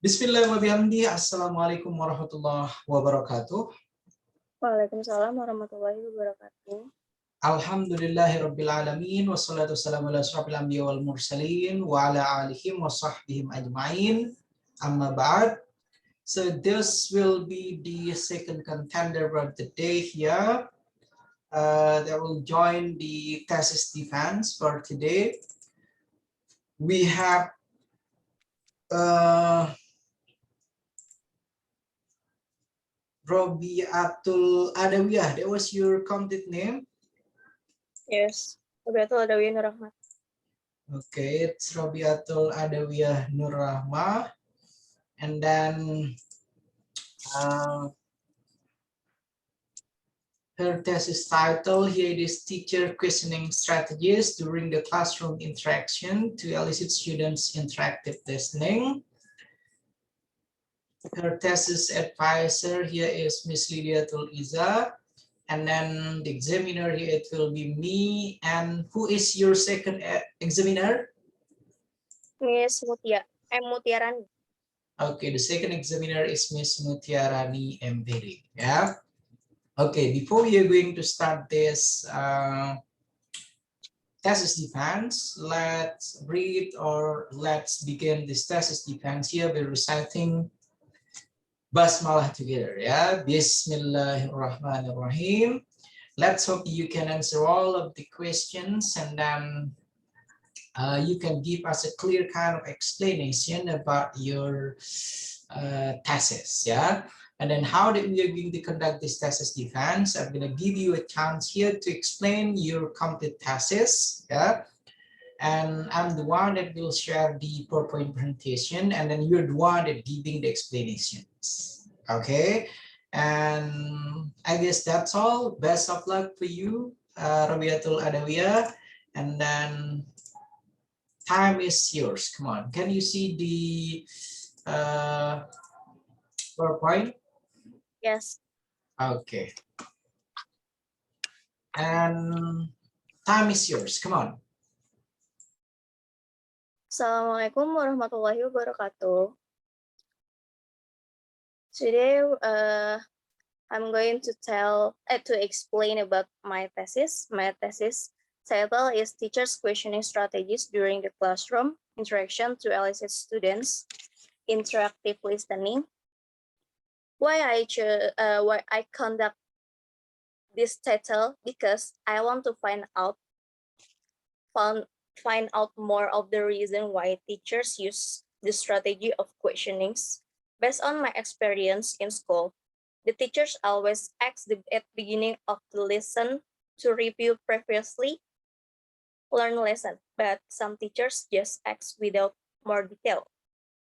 Bismillahirrahmanirrahim. Assalamualaikum warahmatullahi wabarakatuh. Waalaikumsalam warahmatullahi wabarakatuh. Alhamdulillahirabbil alamin wassalatu wassalamu ala asyrofil anbiya wal mursalin wa ala alihim wa sahbihim ajmain. Amma ba'd. So this will be the second contender of the day here. That will join the thesis defense for today. We have Robiatul Adawiyah. That was your complete name? Yes, Robiatul Adawiyah Rahmat. Okay, it's Robiatul Adawiyah Rahmat. And then her thesis title here is Teacher Questioning Strategies During the Classroom Interaction to Elicit Students' Interactive Listening. Her thesis advisor here is Miss Lydiatul Iza, and then the examiner here it will be me. And who is your second examiner? Miss Mutiarani. Okay, the second examiner is Miss Mutiarani M.Pd. Yeah. Okay, before we are going to start this thesis defense, let's read or let's begin this thesis defense here by reciting Basmalah together, yeah. Bismillahirrahmanirrahim. Let's hope you can answer all of the questions, and then you can give us a clear kind of explanation about your thesis, yeah. And then how that we are going to conduct this thesis defense, I'm going to give you a chance here to explain your complete thesis, yeah. And I'm the one that will share the PowerPoint presentation, and then you're the one that giving the explanations. Okay, and I guess that's all. Best of luck for you, Robiatul Adawiyah. And then time is yours. Come on, can you see the PowerPoint? Yes. Okay. And time is yours. Come on. Assalamualaikum warahmatullahi wabarakatuh. Today, I'm going to explain about my thesis. My thesis title is Teachers Questioning Strategies During the Classroom Interaction to Elicit Students' Interactive Listening. Why I conduct this title? Because I want to find out more of the reason why teachers use the strategy of questionings. Based on my experience in school, the teachers always ask at the beginning of the lesson to review previously learned lesson, but some teachers just ask without more detail.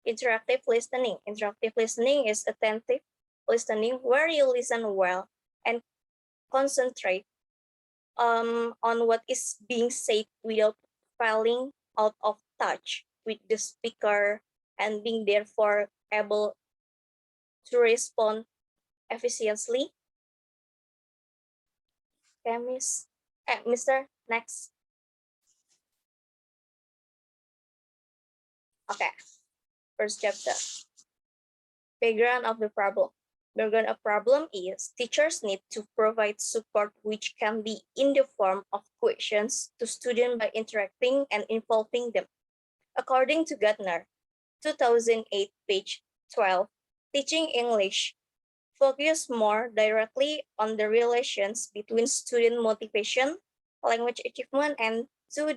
Interactive listening. Interactive listening is attentive listening where you listen well and concentrate on what is being said without falling out of touch with the speaker and being therefore able to respond efficiently. Okay, Mr. Next. Okay, first chapter. Background of the problem. Background of problem is teachers need to provide support which can be in the form of questions to students by interacting and involving them. According to Gartner, 2008, page 12, teaching English focus more directly on the relations between student motivation, language achievement, and two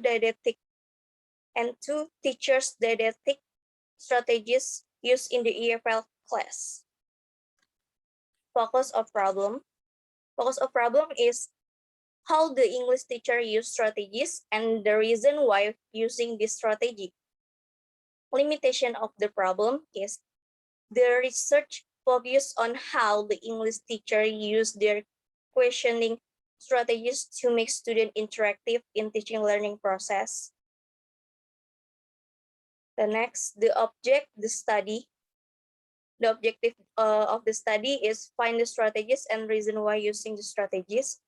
teachers' didactic strategies used in the EFL class. Focus of problem. Focus of problem is how the English teacher use strategies and the reason why using this strategy. Limitation of the problem is the research focus on how the English teacher use their questioning strategies to make student interactive in teaching learning process. The next, the study. The objective of the study is find the strategies and reason why using the strategies.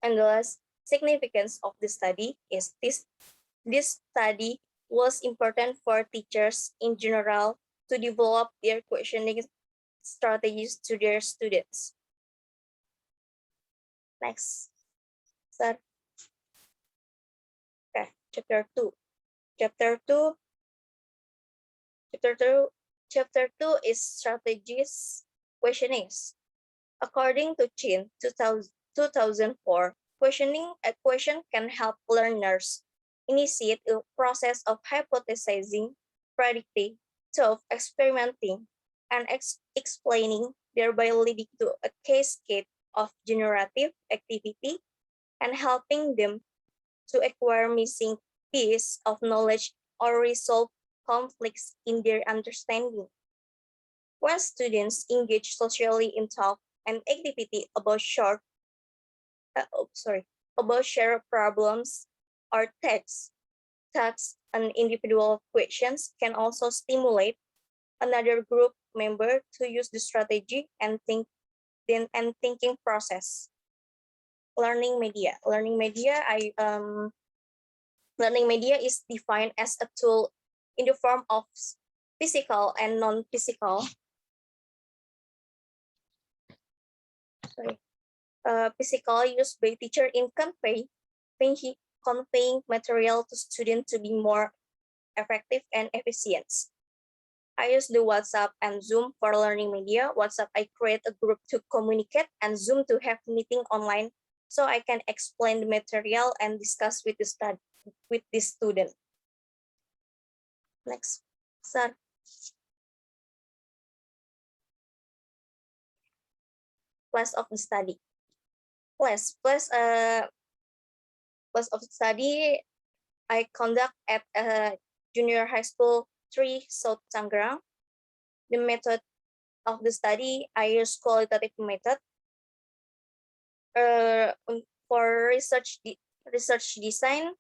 And the last, significance of the study is this study was important for teachers in general to develop their questioning strategies to their students. Next, sir. Okay, chapter 2. Chapter 2 Chapter 2 is strategies questionings. According to Chin 2004, questioning a question can help learners initiate a process of hypothesizing, predicting, self-experimenting, and explaining, thereby leading to a cascade of generative activity and helping them to acquire missing piece of knowledge or resolve conflicts in their understanding. When students engage socially in talk and activity about about shared problems or tasks and individual questions can also stimulate another group member to use the strategy and thinking process. Learning media. Learning media is defined as a tool in the form of physical and non-physical. Physical used by teacher in conveying material to students to be more effective and efficient. I use the WhatsApp and Zoom for learning media. WhatsApp, I create a group to communicate, and Zoom to have meeting online so I can explain the material and discuss with the student. Next, sir. Class of the study. Class of study I conduct at Junior High School 3 South Tangerang. The method of the study, I use qualitative method. For research design,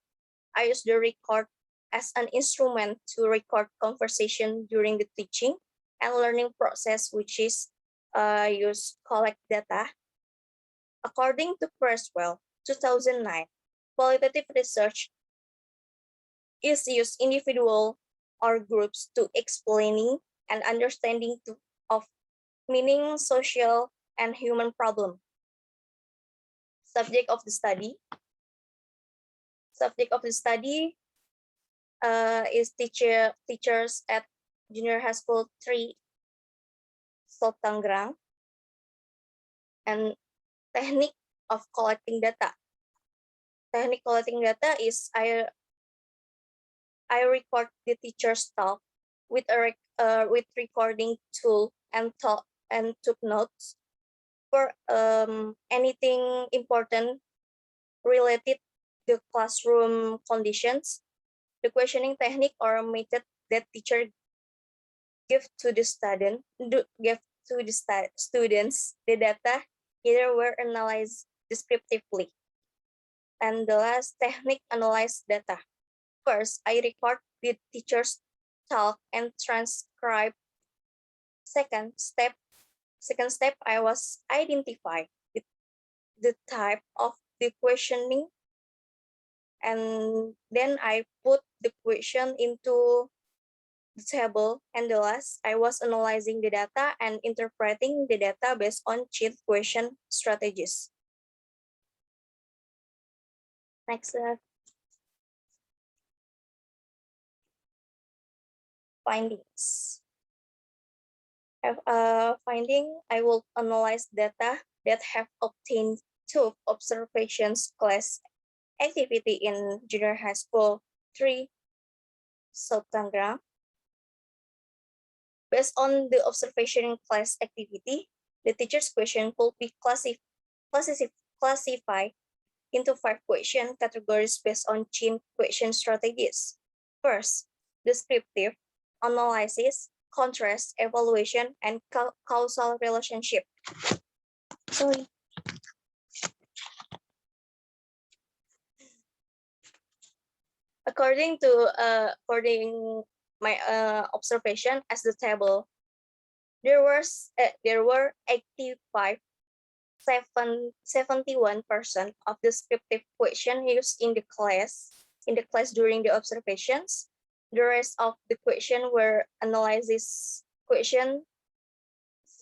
I use the record as an instrument to record conversation during the teaching and learning process, which is use collect data. According to Creswell, 2009, qualitative research is used individual or groups to explaining and understanding of meaning, social, and human problem. Subject of the study. Subject of the study is teachers at Junior High School 3 South Tangerang, and technique of collecting data. Technique collecting data is I record the teacher's talk with recording tool and took notes for anything important related to classroom conditions. The questioning technique or method that teacher give to the students the data either were analyzed descriptively. And the last technique, analyze data. First, I record the teacher's talk and transcribe. Second step, I was identify the type of the questioning, and then I put the question into the table. And the last, I was analyzing the data and interpreting the data based on cheat question strategies. Next, findings. Finding, I will analyze data that have obtained 2 observations class activity in Junior High School 3 South Tangerang. Based on the observation class activity, the teacher's question could be classified into 5 question categories based on chain question strategies. First, descriptive, analysis, contrast, evaluation, and causal relationship. Sorry. According my observation as the table, there were 71% of descriptive question used in the class during the observations. The rest of the question were analysis question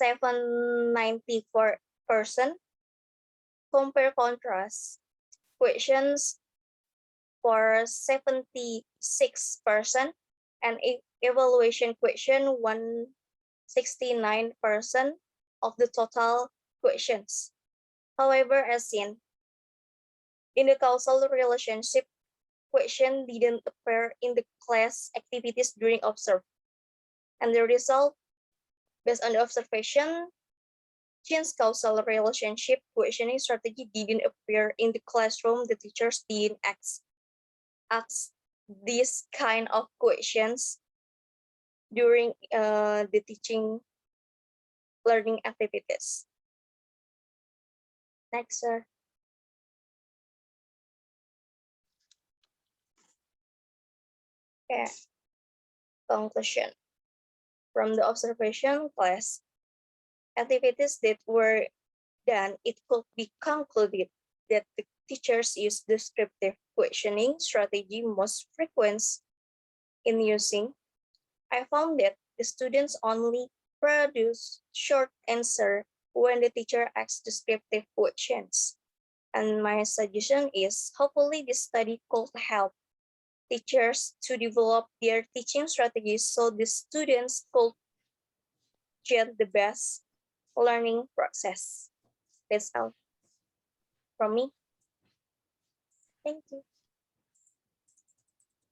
794%, compare contrast questions for 76%, and evaluation question 169% of the total questions. However, as seen, in the causal relationship, question didn't appear in the class activities during observe. And the result, based on the observation, since causal relationship questioning strategy didn't appear in the classroom, the teachers didn't ask these kind of questions during the teaching learning activities. Next, sir. Okay. Conclusion. From the observation class activities that were done, it could be concluded that the teachers use descriptive questioning strategy most frequent in using. I found that the students only produce short answer when the teacher asks descriptive questions. And my suggestion is hopefully this study could help teachers to develop their teaching strategies so the students could get the best learning process. That's all from me. Thank you.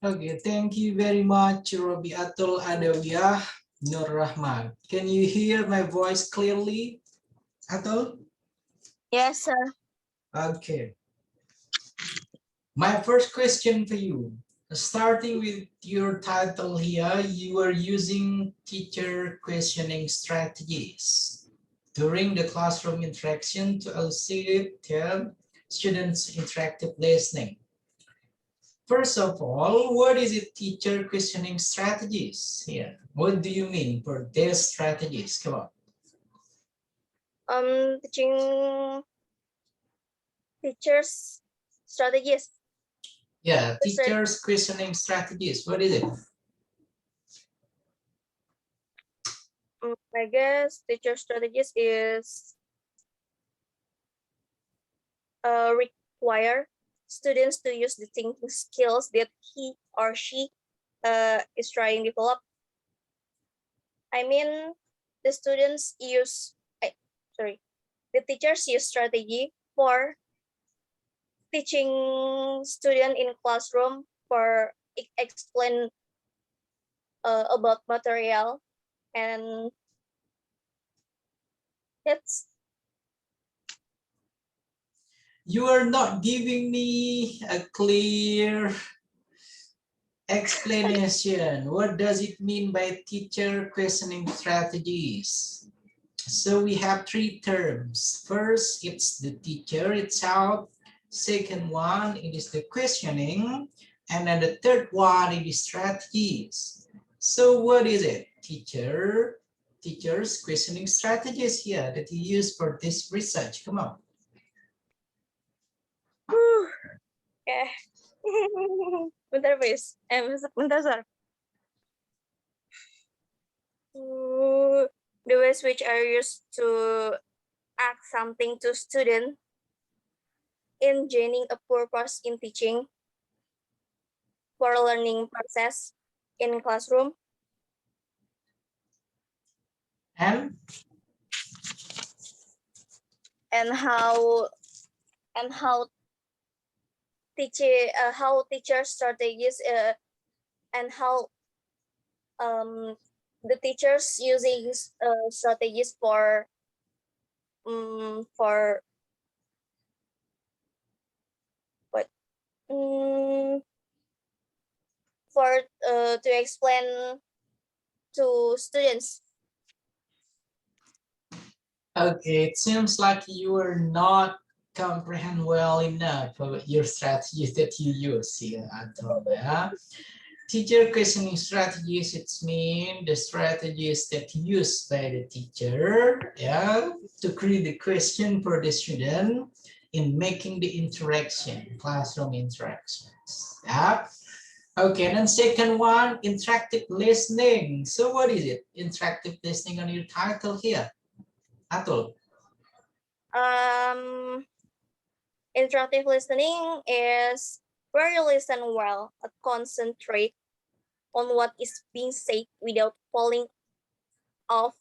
Okay, thank you very much, Robiatul Adawiyah Nur Rahmat. Can you hear my voice clearly, Atul? Yes, sir. Okay. My first question for you, starting with your title here, you are using teacher questioning strategies during the classroom interaction to elicit students' interactive listening. First of all, what is it teacher questioning strategies here? What do you mean for these strategies? Come on. Teaching teachers strategies. Yeah, teachers questioning strategies. What is it? I guess teacher strategies is require students to use the thinking skills that he or she is trying to develop. I mean, the students use, the teachers use strategy for teaching student in classroom for explain about material, and that's. You are not giving me a clear explanation. What does it mean by teacher questioning strategies? So we have three terms. First, it's the teacher itself. Second one, it is the questioning. And then the third one, it is strategies. So what is it? Teachers questioning strategies here that you use for this research. Come on. Okay. Bentar, please. Bentar, sir. The ways which are used to ask something to student in gaining a purpose in teaching for learning process in classroom. And how teacher strategies and how the teachers using strategies for what for to explain to students. Okay, it seems like you are not comprehend well enough of your strategies that you use here, Anton. Yeah? Teacher questioning strategies, it's mean the strategies that used by the teacher, yeah, to create the question for the student in making the interaction, classroom interactions. Yeah. Okay, and then second one, interactive listening. So what is it? Interactive listening on your title here. Atul. Interactive listening is where you listen well and concentrate on what is being said without off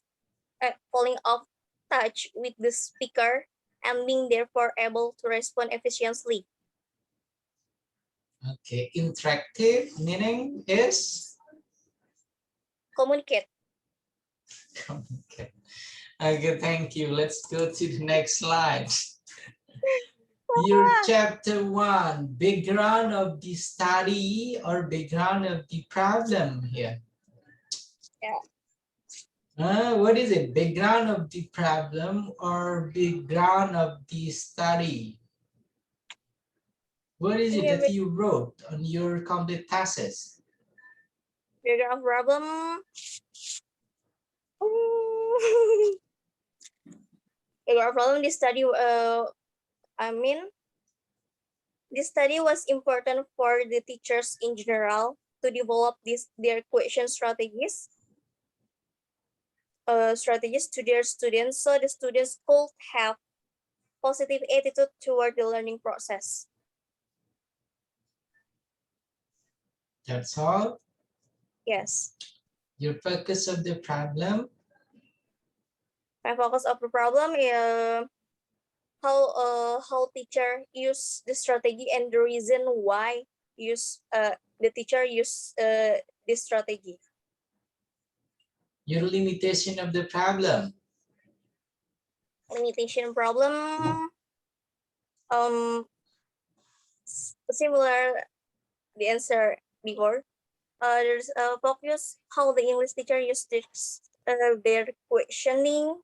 falling off touch with the speaker and being therefore able to respond efficiently. Okay, interactive meaning is? Communicate. Okay. Okay, thank you. Let's go to the next slide. Your chapter 1, background of the study or background of the problem here. Yeah. What is it? Background of the problem or background of the study? What is it that you wrote on your complete thesis? Background problem. Background problem. This study. This study was important for the teachers in general to develop their question strategies to their students, so the students could have positive attitude toward the learning process. That's all? Yes. Your focus of the problem? My focus of the problem is how teacher use the strategy and the reason why the teacher use this strategy. Your limitation of the problem? Limitation problem. Similar the answer before. There's a focus how the English teacher use their questioning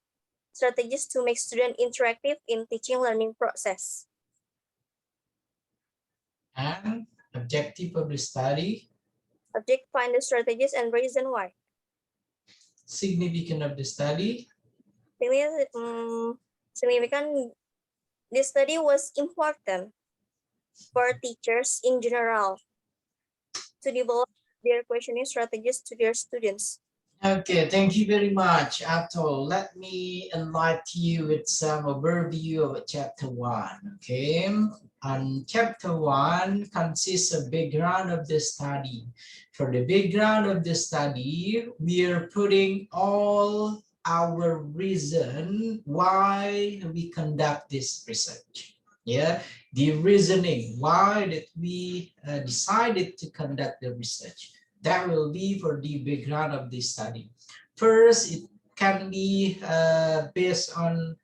strategies to make student interactive in teaching learning process. And objective of the study? Object find the strategies and reason why. Significant of the study? Significant. This study was important for teachers in general to develop their questioning strategies to their students. Okay, thank you very much, Atul. Let me enlighten you with some overview of chapter 1, okay? And chapter 1 consists of background of the study. For the background of the study, we are putting all our reason why we conduct this research. Yeah, the reasoning, why did we decided to conduct the research. That will be for the background of this study. First, it can be based on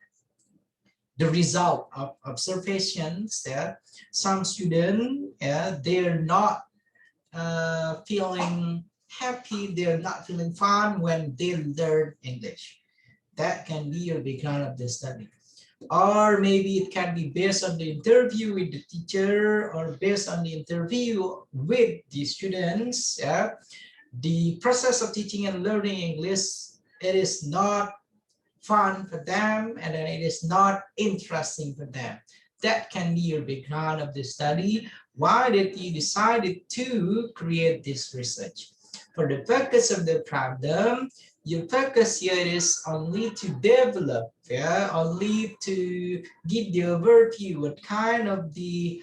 the result of observations that some students, they're not feeling happy, they're not feeling fun when they learn English. That can be your background of the study. Or maybe it can be based on the interview with the teacher or based on the interview with the students. Yeah? The process of teaching and learning English, it is not fun for them and then it is not interesting for them. That can be your background of the study. Why did you decided to create this research? For the focus of the problem, your focus here is only to develop, only to give the overview what kind of the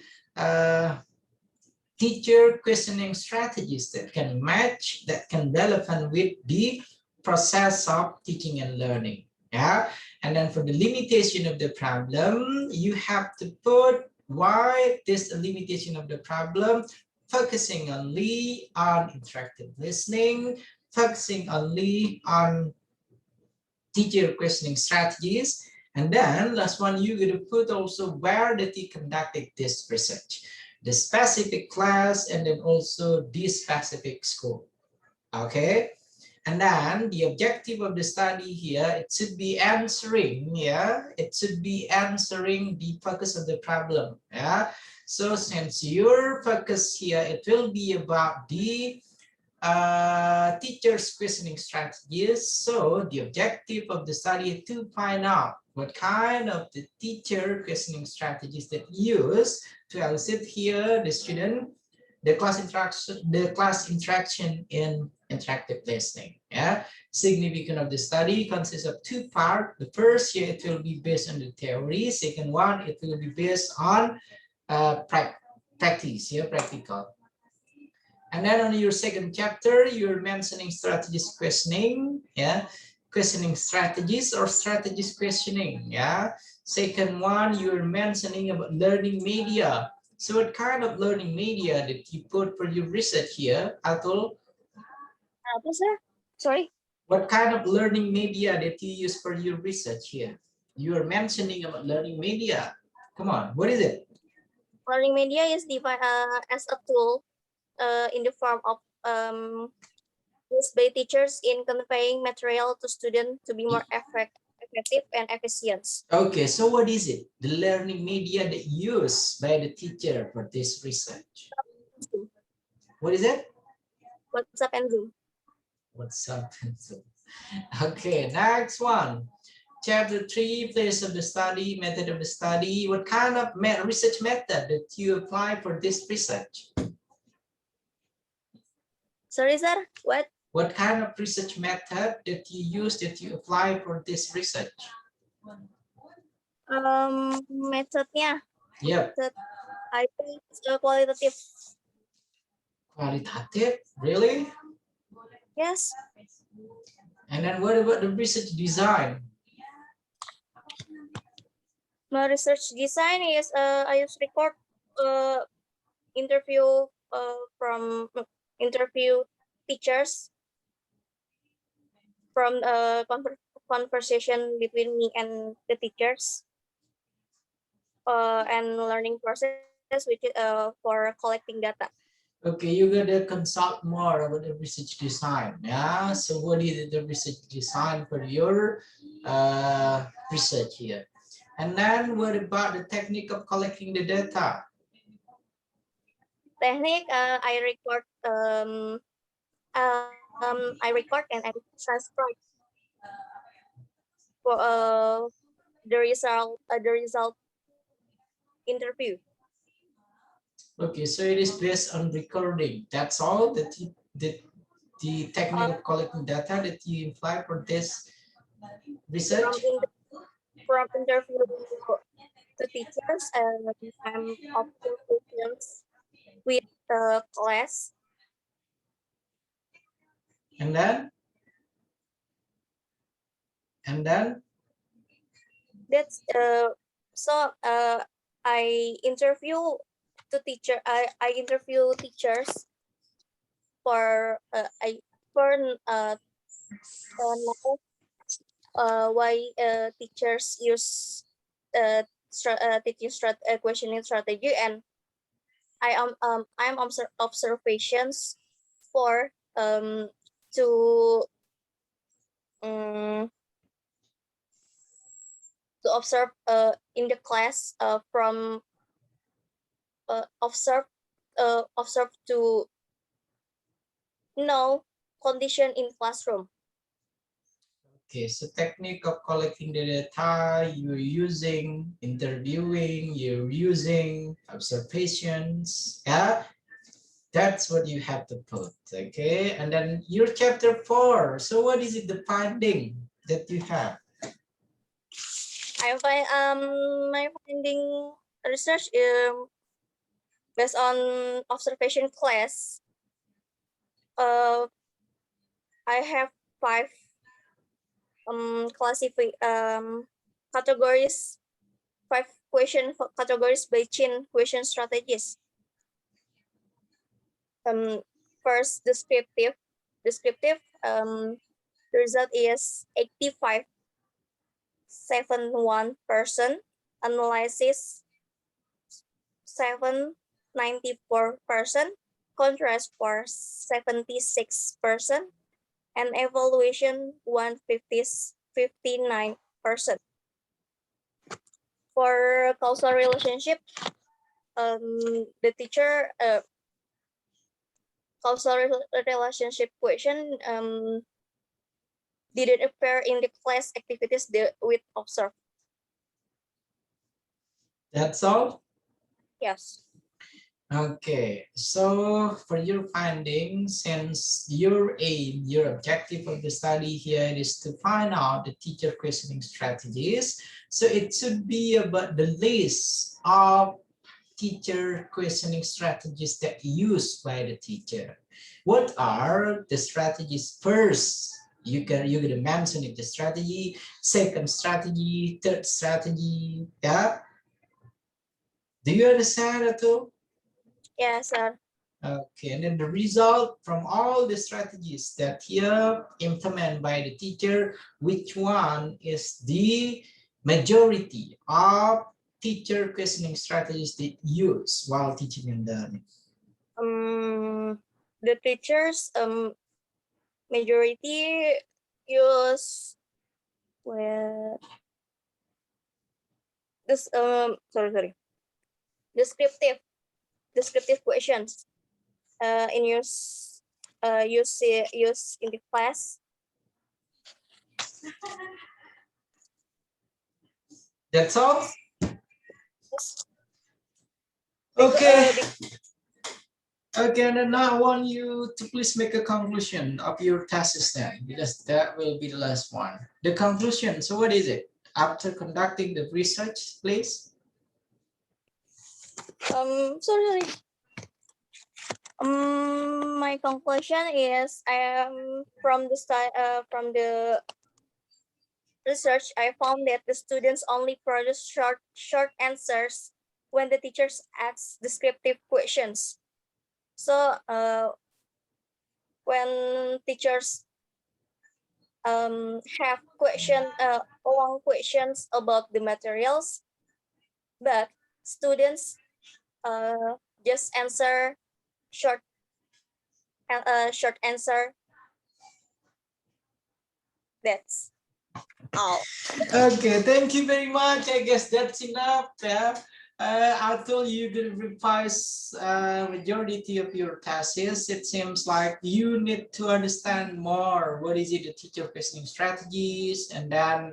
teacher questioning strategies that can match, that can relevant with the process of teaching and learning. Yeah, and then for the limitation of the problem, you have to put why this limitation of the problem, focusing only on interactive listening, focusing only on teacher questioning strategies. And then last one, you're going to put also where did he conducted this research, the specific class, and then also this specific school. Okay. And then the objective of the study here, it should be answering, it should be answering the focus of the problem. So since your focus here, it will be about the teachers questioning strategies. So the objective of the study is to find out what kind of the teacher questioning strategies that use to elicit here the student the class interaction in interactive listening. Yeah, significance of the study consists of two parts. The first here, it will be based on the theory. Second one, it will be based on practice, yeah, practical. And then on your second chapter, you're mentioning strategies questioning, yeah, questioning strategies or strategies questioning, yeah. Second one, you're mentioning about learning media. So what kind of learning media did you put for your research here, Atul? Sir? Sorry? What kind of learning media did you use for your research here? You're mentioning about learning media. Come on, what is it? Learning media is defined as a tool in the form of used by teachers in conveying material to students to be more effective and efficient. Okay, so what is it? The learning media that used by the teacher for this research. What is it? WhatsApp and Zoom. WhatsApp and Zoom. Okay, next one. Chapter 3, place of the study, method of the study. What kind of research method that you apply for this research? Sorry, sir. What? What kind of research method that you use, that you apply for this research? Methodnya. Yep. I think it's qualitative. Qualitative, really? Yes. And then what about the research design? My research design is I use record interview from interview teachers from conversation between me and the teachers and learning process which is for collecting data. Okay, you gotta consult more about the research design. Yeah, so what is the research design for your research here? And then what about the technique of collecting the data? Technique, I record and I transcribe for the result interview. Okay, so it is based on recording. That's all that the technique of collecting data that you apply for this research? From interview to teachers and I'm observations with the class. And then? And then? That's so I interview I interview teachers for I for know why teachers use teaching questioning strategy, and I'm observations for to um, to observe in the class from observe to know condition in classroom. Okay, so technique of collecting the data, you're using interviewing, you're using observations, yeah? That's what you have to put, okay? And then your chapter 4, so what is it, the finding that you have? My finding research based on observation class. I have 5 categories, 5 question categories by chin question strategies. First, descriptive. The result is 85.71%. Analysis 7.94%. Contrast for 76%. And evaluation 59%. For causal relationship, the teacher causal relationship question didn't appear in the class activities with observed. That's all? Yes. Okay, so for your findings, since your aim, your objective of the study here is to find out the teacher questioning strategies, so it should be about the list of teacher questioning strategies that used by the teacher. What are the strategies? First, you're gonna mention it, the strategy, second strategy, third strategy. Yeah. Do you understand at all? Yes, sir. Okay, and then the result from all the strategies that here implemented by the teacher, which one is the majority of teacher questioning strategies that use while teaching and learning? The teachers majority use well this sorry descriptive questions in use in the class. That's all? Yes. Okay. Because, Okay, and then now I want you to please make a conclusion of your thesis then, because that will be the last one. The conclusion, so what is it? After conducting the research, please? sorry. My conclusion is from the research, I found that the students only produce short answers when the teachers ask descriptive questions. So when teachers have long questions about the materials, but students just answer short short answer. That's all. Okay, thank you very much. I guess that's enough. Yeah. I told you to revise majority of your thesis. It seems like you need to understand more what is it the teacher questioning strategies, and then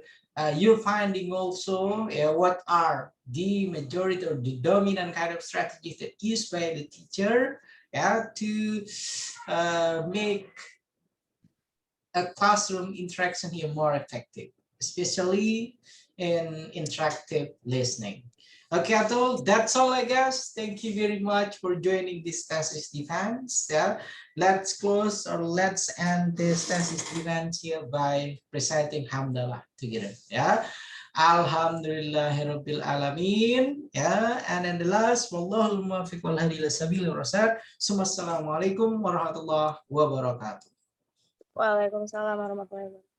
you're finding also what are the majority or the dominant kind of strategies that used by the teacher, yeah, to make a classroom interaction here more effective, especially in interactive listening. Okay, Atul, that's all I guess. Thank you very much for joining this thesis defense. Yeah, let's close or let's end this thesis defense here by reciting Hamdalah together. Yeah. Alhamdulillahirabbil alamin. Yeah, and then the last, wallahul muwaffiq wal hadi ila sabilir rasyad. Assalamualaikum warahmatullahi wabarakatuh. Waalaikumsalam warahmatullahi wabarakatuh.